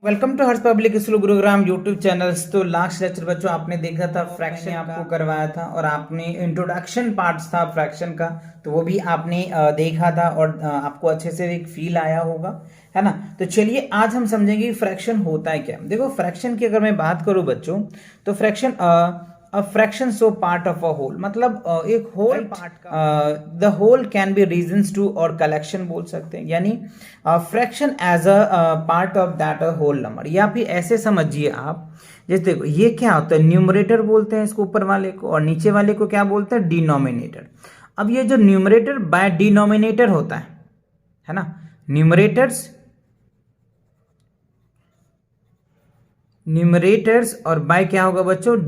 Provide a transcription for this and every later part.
Welcome to Harsh Public School Gurugram YouTube channels. तो last lecture बच्चों आपने देखा था, फ्रैक्शन आपको करवाया था और आपने इंट्रोडक्शन पार्ट्स था फ्रैक्शन का, तो वो भी आपने देखा था और आपको अच्छे से एक फील आया होगा, है ना। तो चलिए आज हम समझेंगे फ्रैक्शन होता है क्या। देखो फ्रैक्शन की अगर मैं बात करूं बच्चों, तो fraction a fraction so part of a whole, मतलब एक होल पार्ट का the whole can be regions to और कलेक्शन बोल सकते हैं, यानी fraction as a part of that a whole number. या फिर ऐसे समझिए आप, जैसे देखो ये क्या होता है, न्यूमरेटर बोलते हैं इसको ऊपर वाले को, और नीचे वाले को क्या बोलते हैं, डिनोमिनेटर। अब ये जो न्यूमरेटर बाय डिनोमिनेटर होता है ना, न्यूमरेटर्स और बाय क्या होगा बच्चों,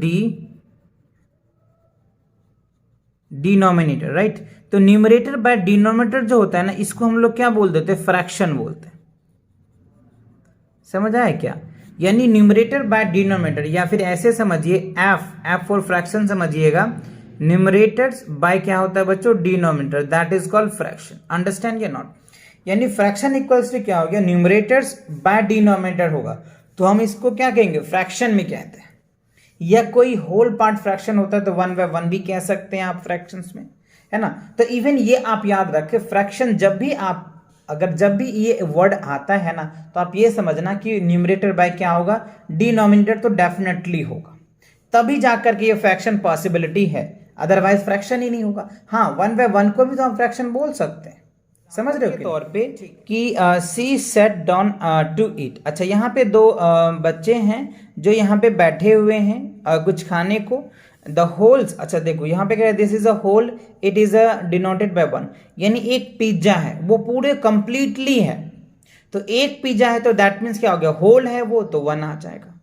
डिनोमिनेटर, राइट। तो न्यूमरेटर बाय डिनोमिनेटर जो होता है ना, इसको हम लोग क्या बोल देते हैं, फ्रैक्शन बोलते हैं। समझ आया क्या, यानी न्यूमरेटर बाय डिनोमिनेटर, या फिर ऐसे समझिए एफ फॉर फ्रैक्शन समझिएगा, न्यूमरेटर्स बाय क्या होता है बच्चों, denominator, that is called fraction. Understand या नॉट। यानी फ्रैक्शन इक्वल्स टू क्या हो गया, न्यूमरेटर्स बाय डिनोमिनेटर होगा, तो हम इसको क्या कहेंगे, फ्रैक्शन में कहते हैं। या कोई होल पार्ट फ्रैक्शन होता है तो वन बाय वन भी कह सकते हैं आप फ्रैक्शंस में, है ना। तो इवन ये आप याद रखें, फ्रैक्शन जब भी आप जब भी ये वर्ड आता है ना, तो आप ये समझना कि न्यूमरेटर बाय क्या होगा, डिनोमिनेटर तो डेफिनेटली होगा, तभी जाकर के ये फ्रैक्शन पॉसिबिलिटी है, अदरवाइज फ्रैक्शन ही नहीं होगा। हाँ, वन बाय वन को भी तो हम फ्रैक्शन बोल सकते हैं, समझ रहे हो के तौर पे कि सी सेट डाउन टू ईट। अच्छा, यहाँ पे दो बच्चे हैं जो यहाँ पे बैठे हुए हैं कुछ खाने को। द होल्स, अच्छा देखो यहाँ पे क्या है, this is a whole, it is a denoted by one, यानी एक पिज्जा है वो पूरे कंप्लीटली है, तो एक पिज्जा है तो दैट मीन्स क्या हो गया, होल है वो, तो वन आ जाएगा।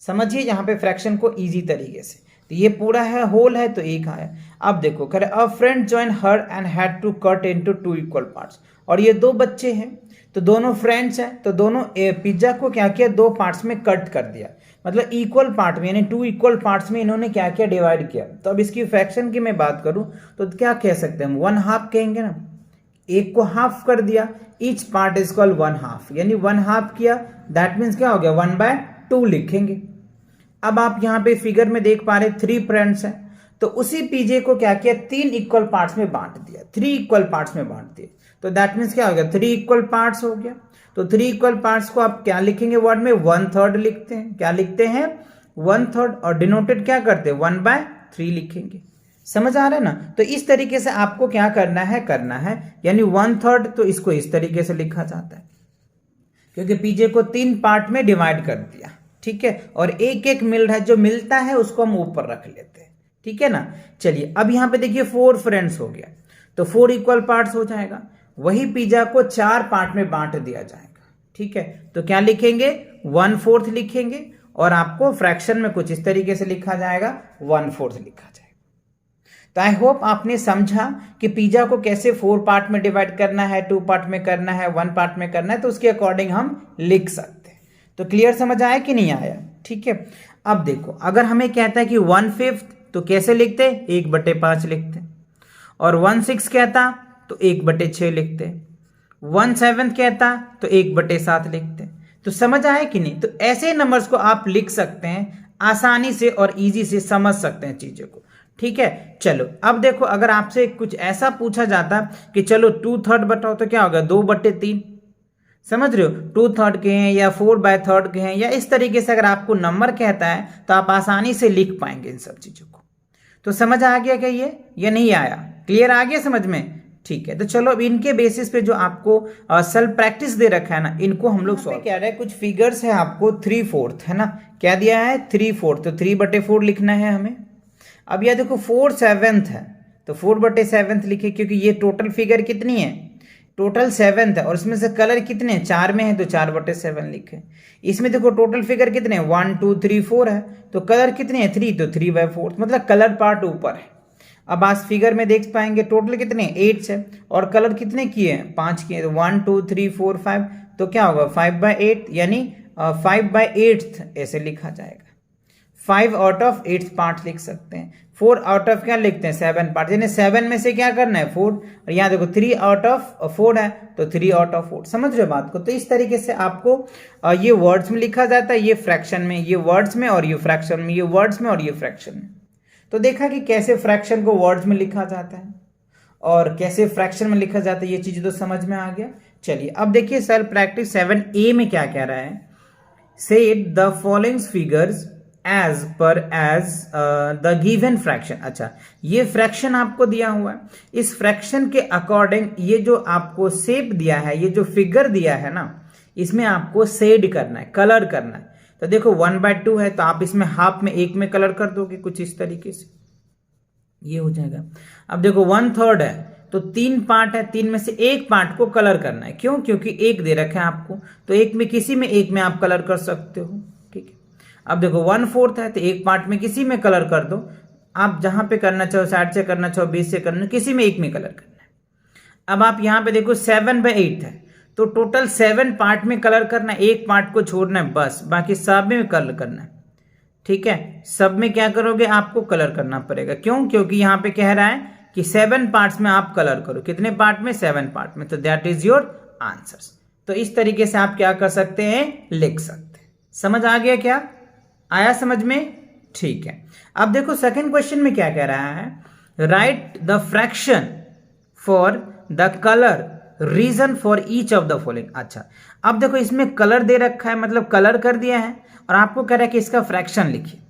समझिए यहाँ पे फ्रैक्शन को इजी तरीके से, तो ये पूरा है, होल है तो एक आया। अब देखो करे a friend join her and had to cut into two equal parts, और ये दो बच्चे हैं तो दोनों फ्रेंड्स हैं, तो दोनों पिज्जा को क्या किया, दो पार्ट्स में कट कर दिया, मतलब इक्वल पार्ट में, यानी टू इक्वल पार्ट्स में इन्होंने क्या किया, डिवाइड किया। तो अब इसकी फ्रैक्शन की मैं बात करूं तो क्या कह सकते हैं हम, वन हाफ कहेंगे ना, एक को हाफ कर दिया, each part is called one half, यानी वन हाफ किया, दैट मीन्स क्या हो गया, वन बाय टू लिखेंगे। अब आप यहां पे फिगर में देख पा रहे थ्री फ्रेंड्स हैं, तो उसी पीजे को क्या किया, तीन इक्वल पार्ट्स में बांट दिया, थ्री इक्वल पार्ट्स में बांट दिया, तो दैट मीन्स क्या हो गया, थ्री इक्वल पार्ट्स हो गया। तो थ्री इक्वल पार्ट्स को आप क्या लिखेंगे वर्ड में, वन थर्ड लिखते हैं, क्या लिखते हैं, वन थर्ड, और डिनोटेड क्या करते हैं, वन बाय थ्री लिखेंगे। समझ आ रहा है ना। तो इस तरीके से आपको क्या करना है, यानी वन थर्ड, तो इसको इस तरीके से लिखा जाता है, क्योंकि पीजे को तीन पार्ट में डिवाइड कर दिया, ठीक है, और एक एक मिल रहा है, जो मिलता है उसको हम ऊपर रख लेते हैं, ठीक है ना। चलिए अब यहां पे देखिए फोर फ्रेंड्स हो गया, तो फोर इक्वल पार्ट्स हो जाएगा, वही पिज्जा को चार पार्ट में बांट दिया जाएगा, ठीक है। तो क्या लिखेंगे, वन फोर्थ लिखेंगे, और आपको फ्रैक्शन में कुछ इस तरीके से लिखा जाएगा, वन फोर्थ लिखा जाएगा। तो आई होप आपने समझा कि पिज्जा को कैसे फोर पार्ट में डिवाइड करना है, टू पार्ट में करना है, वन पार्ट में करना है, तो उसके अकॉर्डिंग हम लिख सकते हैं। तो क्लियर समझ आया कि नहीं आया, ठीक है। अब देखो अगर हमें कहता है कि वन फिफ्थ, तो कैसे लिखते, एक बटे पांच लिखते, और वन सिक्स कहता तो एक बटे छह लिखते, वन सेवेंथ कहता तो एक बटे सात लिखते। तो समझ आया कि नहीं। तो ऐसे नंबर्स को आप लिख सकते हैं आसानी से और इजी से समझ सकते हैं चीजों को, ठीक है। चलो अब देखो अगर आपसे कुछ ऐसा पूछा जाता कि चलो टू थर्ड बताओ, तो क्या होगा, दो बटे तीन। समझ रहे हो, टू थर्ड के हैं या फोर बाय थर्ड के हैं, या इस तरीके से अगर आपको नंबर कहता है तो आप आसानी से लिख पाएंगे इन सब चीजों को। तो समझ आ गया क्या ये नहीं आया, क्लियर आ गया समझ में, ठीक है। तो चलो अब इनके बेसिस पे जो आपको सेल्फ प्रैक्टिस दे रखा है ना, इनको हम लोग सॉल्व क्या रहे, कुछ फिगर्स है आपको थ्री फोर्थ, है ना, क्या दिया है, थ्री फोर्थ, तो थ्री बटे फोर लिखना है हमें। अब यह देखो फोर सेवेंथ है, तो फोर बटे सेवेंथ लिखे, क्योंकि ये टोटल फिगर कितनी है, टोटल सेवेंथ है, और इसमें से कलर कितने हैं, चार में है, तो चार बटे सेवन लिखे। इसमें देखो टोटल फिगर कितने हैं, वन टू थ्री फोर है, तो कलर कितने हैं, थ्री, तो थ्री बाय फोर्थ, मतलब कलर पार्ट ऊपर है। अब आज फिगर में देख पाएंगे टोटल कितने, एट है, और कलर कितने किए हैं, पांच किए, तो one two three four five, तो क्या होगा, फाइव बाय एट, यानी फाइव बाय एट्थ ऐसे लिखा जाएगा। 5 आउट ऑफ 8 पार्ट लिख सकते हैं। 4 आउट ऑफ क्या लिखते हैं 7 पार्ट, यानी 7 में से क्या करना है 4, और यहाँ देखो 3 आउट ऑफ 4 है तो 3 आउट ऑफ 4। समझ रहे हो बात को। तो इस तरीके से आपको ये वर्ड्स में लिखा जाता है, ये फ्रैक्शन में, ये वर्ड्स में और ये फ्रैक्शन में, ये वर्ड्स में और ये फ्रैक्शन में। तो देखा कि कैसे फ्रैक्शन को वर्ड्स में लिखा जाता है और कैसे फ्रैक्शन में लिखा जाता है, ये चीज तो समझ में आ गया। चलिए अब देखिए सेल्फ प्रैक्टिस 7A में क्या कह रहा है, shade the following figures as per as the given fraction. अच्छा, ये फ्रैक्शन आपको दिया हुआ है, इस फ्रैक्शन के अकॉर्डिंग ये जो आपको शेप दिया है, ये जो फिगर दिया है ना, इसमें आपको शेड करना है, कलर करना है। तो देखो 1/2 है तो आप इसमें हाफ में, एक में कलर कर दोगे कुछ इस तरीके से, ये हो जाएगा। अब देखो 1/3 है तो 3 पार्ट है, 3 में से एक पार्ट को कलर करना है। क्यों? क्योंकि एक दे रखा है आपको, तो एक में किसी में एक में आप कलर कर सकते हो। ठीक है, अब देखो 1/4 है तो एक पार्ट में किसी में कलर कर दो, आप जहां पे करना चाहो, साइड से करना चाहो, बीच से करना, किसी में एक में कलर करना है। अब आप यहाँ पे देखो 7/8 है तो टोटल 7 पार्ट में कलर करना है, एक पार्ट को छोड़ना है बस, बाकी सब में कलर करना है। ठीक है, सब में क्या करोगे, आपको कलर करना पड़ेगा। क्यों? क्योंकि यहाँ पे कह रहा है कि 7 पार्ट्स में आप कलर करो। कितने पार्ट में? 7 पार्ट में। तो दैट इज योर आंसर्स। तो इस तरीके से आप क्या कर सकते हैं, लिख सकते हैं। समझ आ गया? क्या आया समझ में? ठीक है, अब देखो सेकंड क्वेश्चन में क्या कह रहा है, write the fraction for the colour region for each of the following. अच्छा, अब देखो इसमें कलर दे रखा है, मतलब कलर कर दिया है, और आपको कह रहा है कि इसका फ्रैक्शन लिखिए।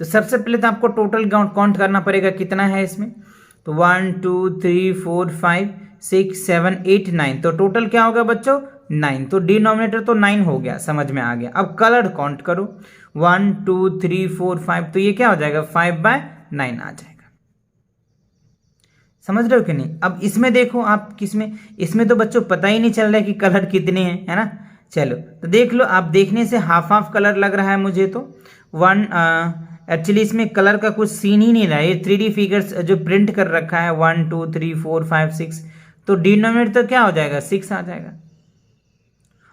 तो सबसे पहले तो आपको टोटल काउंट करना पड़ेगा, कितना है इसमें। तो 1 2 3 4 5 6 7 8 9, तो टोटल क्या होगा बच्चों 9। तो डिनोमिनेटर तो 9 हो गया, समझ में आ गया। अब कलर काउंट करो 1 2 3 4 5, तो ये क्या हो जाएगा 5/9 आ जाएगा। समझ रहे हो कि नहीं? अब इसमें देखो आप किसमें, इसमें तो बच्चों पता ही नहीं चल रहा है कि कलर कितने हैं, है ना। चलो तो देख लो, आप देखने से हाफ हाफ कलर लग रहा है मुझे तो। एक्चुअली इसमें कलर का कुछ सीन ही नहीं रहा है, ये 3D फिगर्स जो प्रिंट कर रखा है 1 2 3 4 5 6, तो डिनोमिनेटर तो क्या हो जाएगा 6 आ जाएगा।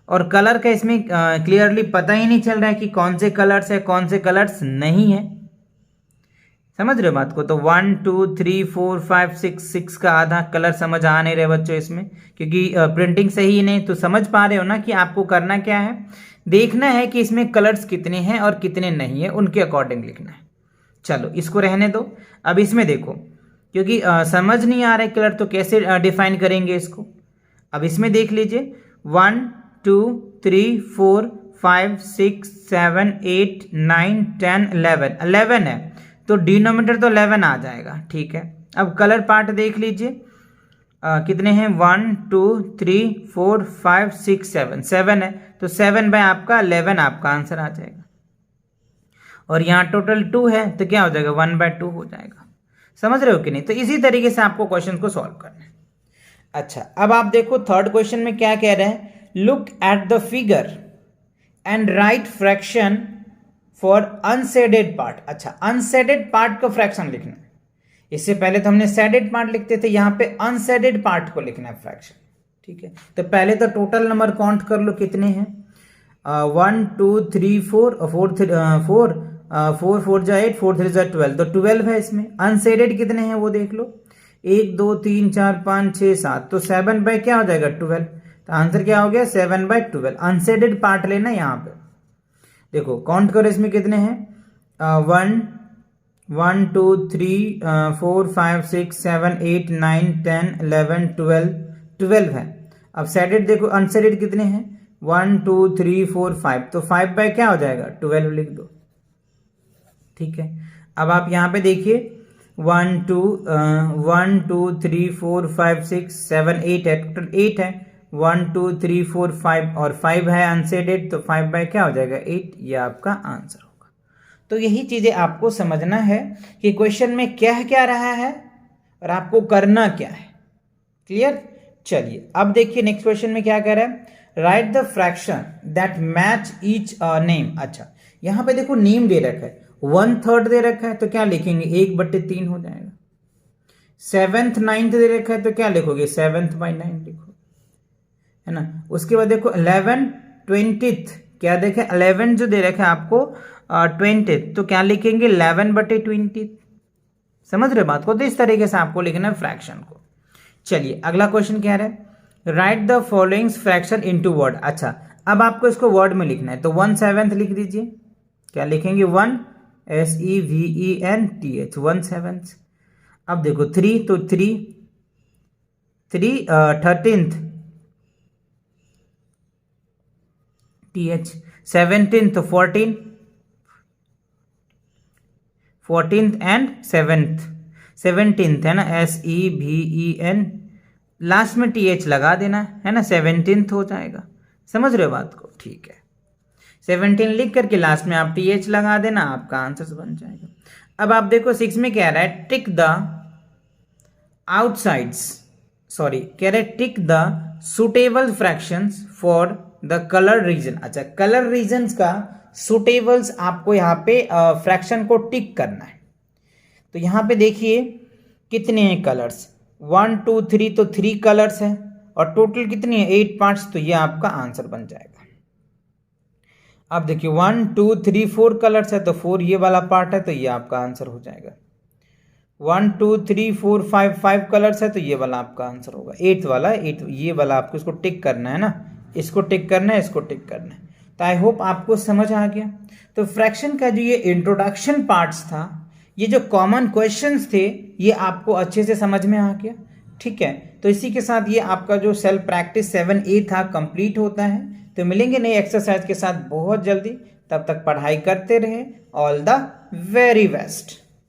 और कलर का इसमें क्लियरली पता ही नहीं चल रहा है कि कौन से कलर्स है कौन से कलर्स नहीं है। समझ रहे हो बात को? तो 1 2 3 4 5 6 का आधा कलर समझ आ नहीं रहे बच्चों इसमें, क्योंकि प्रिंटिंग सही नहीं। तो समझ पा रहे हो ना कि आपको करना क्या है, देखना है कि इसमें कलर्स कितने हैं और कितने नहीं है, उनके अकॉर्डिंग लिखना है। चलो इसको रहने दो। अब इसमें देखो, क्योंकि समझ नहीं आ रहा है कलर, तो कैसे डिफाइन करेंगे इसको। अब इसमें देख लीजिए 1 2 3 4 5 6 7 8 9 10 11 है, तो डिनोमिनेटर तो 11 आ जाएगा। ठीक है, अब कलर पार्ट देख लीजिए कितने हैं 1 2 3 4 5 6 7 है, तो 7 बाय आपका 11 आपका आंसर आ जाएगा। और यहाँ टोटल 2 है तो क्या हो जाएगा 1/2 हो जाएगा। समझ रहे हो कि नहीं? तो इसी तरीके से आपको क्वेश्चन को सॉल्व करना है। अच्छा, अब आप देखो थर्ड क्वेश्चन में क्या कह रहे हैं, look at the figure and right fraction for unseeded part. अच्छा, अनसेडेड पार्ट का फ्रैक्शन लिखना है। इससे पहले तो हमने सेडेड पार्ट लिखते थे, यहाँ पे अनसेडेड पार्ट को लिखना है फ्रैक्शन। ठीक है, तो पहले तो टोटल नंबर काउंट कर लो कितने हैं, 1 2 3 4 4 4 जा 8 4 3 जा 12, तो 12 है इसमें। अनसेडेड कितने हैं वो देख लो, 1 2 3 4 5 6 7, तो 7 बाय क्या हो जाएगा 12, तो आंसर क्या हो गया 7/12। अनसेडेड पार्ट लेना यहाँ पे। देखो काउंट करो इसमें कितने हैं, 1 2 3 4 5 6 7 8 9 10 11 12 है। अब सेडेड देखो, अनसेडेड कितने हैं 1 2 3 4 5, तो 5 बाय क्या हो जाएगा 12 लिख दो। ठीक है, अब आप यहाँ पे देखिए 1 2 3 4 5 6 7 8 है, टोटल 8 है, 1 2 3 4 5 और 5 है अनसेडेड, तो 5 बाय क्या हो जाएगा 8, ये आपका आंसर होगा। तो यही चीजें आपको समझना है कि क्वेश्चन में क्या क्या रहा है और आपको करना क्या है। क्लियर? चलिए अब देखिए नेक्स्ट क्वेश्चन में क्या कह रहा है, write the fraction that match each name. अच्छा, यहां पे देखो नेम दे रखा है, 1/3 दे रखा है, तो क्या लिखेंगे 1/3 हो जाएगा। 7th 9th दे रखा है, तो क्या लिखोगे 7/9 लिखो, है ना। उसके बाद देखो 11 20th क्या देखे, 11 जो दे रखा है आपको 20, तो क्या लिखेंगे 11/20। समझ रहे बात को? तो इस तरीके से आपको लिखना है फ्रैक्शन को। चलिए अगला क्वेश्चन क्या है, write the following fraction into word. अच्छा, अब आपको इसको वर्ड में लिखना है, तो 1/7 लिख दीजिए। क्या लिखेंगे? 1 SEVENTH 1/7। अब देखो 3, तो 3 13th TH, 17th तो 14th एंड 17th है ना, SEVEN, लास्ट में TH लगा देना है ना, 17th हो जाएगा। समझ रहे हो बात को? ठीक है, 17 लिख करके लास्ट में आप TH लगा देना, आपका आंसर बन जाएगा। अब आप देखो 6 में क्या रहा है, टिक द आउटसाइड्स, सॉरी कह रहे tick the suitable fractions for the colour region. अच्छा, कलर रीजन्स का सुटेबल्स आपको यहाँ पे फ्रैक्शन को टिक करना है। तो यहाँ पे देखिए कितने हैं कलर्स, 1 2 3, तो 3 कलर्स हैं, और टोटल कितनी है 8 पार्ट्स, तो ये आपका आंसर बन जाएगा। अब देखिए 1 2 3 4 कलर्स है, तो 4 ये वाला पार्ट है, तो ये आपका आंसर हो जाएगा। 1 2 3 4 5 कलर्स है, तो ये वाला आपका आंसर होगा। 8 वाला, 8 ये वाला आपको इसको टिक करना है ना, इसको टिक करना है, इसको टिक करना है। तो आई होप आपको समझ आ गया। तो फ्रैक्शन का जो ये इंट्रोडक्शन पार्ट्स था, ये जो कॉमन क्वेश्चंस थे, ये आपको अच्छे से समझ में आ गया। ठीक है, तो इसी के साथ ये आपका जो सेल्फ प्रैक्टिस 7A था कंप्लीट होता है। तो मिलेंगे नई एक्सरसाइज के साथ बहुत जल्दी, तब तक पढ़ाई करते रहे। All the very best.